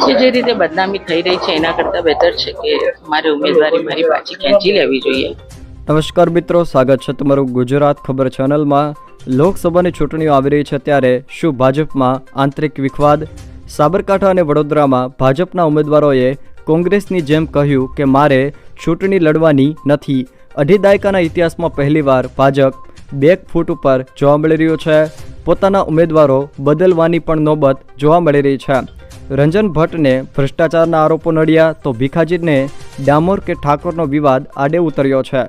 કે જે રીતે બદનામી થઈ રહી છે એના કરતાં બહેતર છે કે મારી ઉમેદવારી મારી પાછી ખેંચી લેવી જોઈએ. નમસ્કાર મિત્રો, સ્વાગત છે તમારું ગુજરાત ખબર ચેનલમાં. લોકસભાની ચૂંટણીઓ આવી રહી છે ત્યારે શું ભાજપમાં આંતરિક વિખવાદ? સાબરકાંઠા અને વડોદરામાં ભાજપના ઉમેદવારોએ કોંગ્રેસની જેમ કહ્યું કે મારે ચૂંટણી લડવાની નથી. અઢી દાયકાના ઇતિહાસમાં પહેલીવાર ભાજપ બેક ફૂટ ઉપર જોવા મળી રહ્યું છે. પોતાના ઉમેદવારો બદલવાની પણ નોબત જોવા મળી રહી છે. રંજન ભટ્ટને ભ્રષ્ટાચારના આરોપો નડ્યા તો ભીખાજીને ડામોર કે ઠાકોરનો વિવાદ આડે ઉતર્યો છે.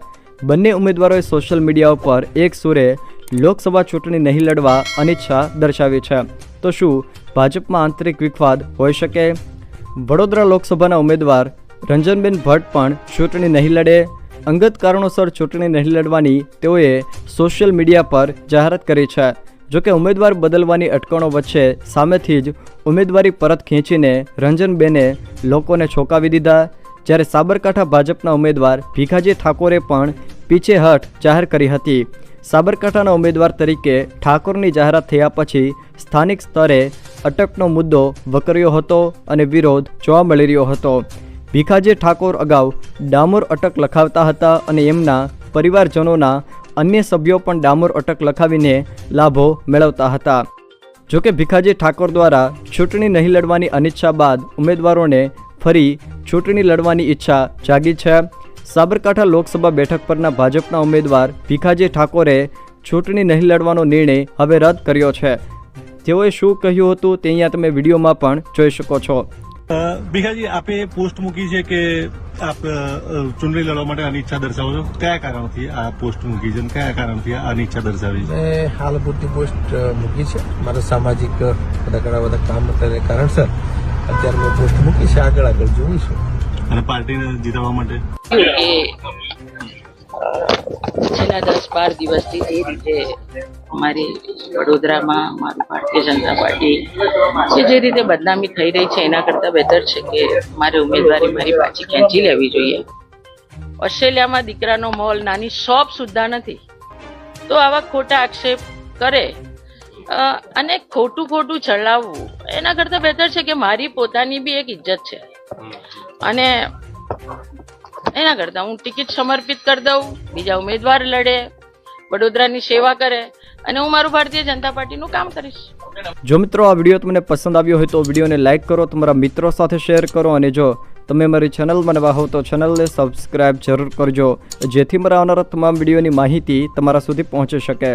બંને ઉમેદવારોએ સોશિયલ મીડિયા ઉપર એક સુરે લોકસભા ચૂંટણી નહીં લડવા અનિચ્છા દર્શાવી છે. તો શું ભાજપમાં આંતરિક વિખવાદ હોઈ શકે? વડોદરા લોકસભાના ઉમેદવાર રંજનબેન ભટ્ટ પણ ચૂંટણી નહીં લડે. અંગત કારણોસર ચૂંટણી નહીં લડવાની તેઓએ સોશિયલ મીડિયા પર જાહેરાત કરી છે. જોકે ઉમેદવાર બદલવાની અટકણો વચ્ચે સામેથી જ ઉમેદવારી પરત ખેંચીને રંજનબેને લોકોને ચોંકાવી દીધા. જ્યારે સાબરકાંઠા ભાજપના ઉમેદવાર ભીખાજી ઠાકોરે પણ પીછેહઠ જાહેર કરી હતી. સાબરકાંઠાના ઉમેદવાર તરીકે ઠાકોરની જાહેરાત થયા પછી સ્થાનિક સ્તરે અટકનો મુદ્દો વકર્યો હતો અને વિરોધ જોવા મળી રહ્યો હતો. ભીખાજી ઠાકોર અગાઉ ડામોર અટક લખાવતા હતા અને એમના પરિવારજનોના અન્ય સભ્યો પણ ડામોર અટક લખાવીને લાભો મેળવતા હતા. જોકે ભીખાજી ઠાકોર દ્વારા ચૂંટણી નહીં લડવાની અનિચ્છા બાદ ઉમેદવારોને ફરી ચૂંટણી લડવાની ઈચ્છા જાગી છે. સાબરકાંઠા લોકસભા બેઠક પરના ભાજપના ઉમેદવાર ભીખાજી ઠાકોરે ચૂંટણી નહીં લડવાનો નિર્ણય હવે રદ કર્યો છે. તેઓએ શું કહ્યું હતું તે અહીંયા તમે વિડીયોમાં પણ જોઈ શકો છો. ભીખાજી, આપે પોસ્ટ મૂકી છે કે આપ ચૂંટણી લડવા માટે અનિચ્છા દર્શાવો છો. કયા કારણથી આ પોસ્ટ મૂકી છે અને કયા કારણથી આ અનિચ્છા દર્શાવી છે? મેં હાલ પૂરતી પોસ્ટ મૂકી છે. મારા સામાજિક ઘણા બધા કામ કારણસર અત્યારે મેં પોસ્ટ મૂકી છે. આગળ જોઈશું. અને પાર્ટીને જીતવા માટે છેલ્લા 10-12 દિવસથી જે રીતે અમારી વડોદરામાં મારી ભારતીય જનતા પાર્ટી કે જે રીતે બદનામી થઈ રહી છે એના કરતાં બહેતર છે કે મારી ઉમેદવારી મારી પાછી ખેંચી લેવી જોઈએ. ઓસ્ટ્રેલિયામાં દીકરાનો મોલ નાની શોપ સુદ્ધા નથી, તો આવા ખોટા આક્ષેપ કરે અને ખોટું ચલાવવું એના કરતાં બહેતર છે કે મારી પોતાની બી એક ઇજ્જત છે અને એના કરતાં હું ટિકિટ સમર્પિત કરી દઉં, બીજા ઉમેદવાર લડે, વડોદરાની સેવા કરે અને હું મારું ભારતીય જનતા પાર્ટીનું કામ કરીશ. જો મિત્રો આ વિડીયો તમને પસંદ આવ્યો હોય તો વિડીયોને લાઇક કરો, તમારા મિત્રો સાથે શેર કરો અને જો તમે મારી ચેનલમાં નવા હો તો ચેનલને સબસ્ક્રાઇબ જરૂર કરજો, જેથી મારા આવનારા તમામ વિડીયોની માહિતી તમારા સુધી પહોંચી શકે.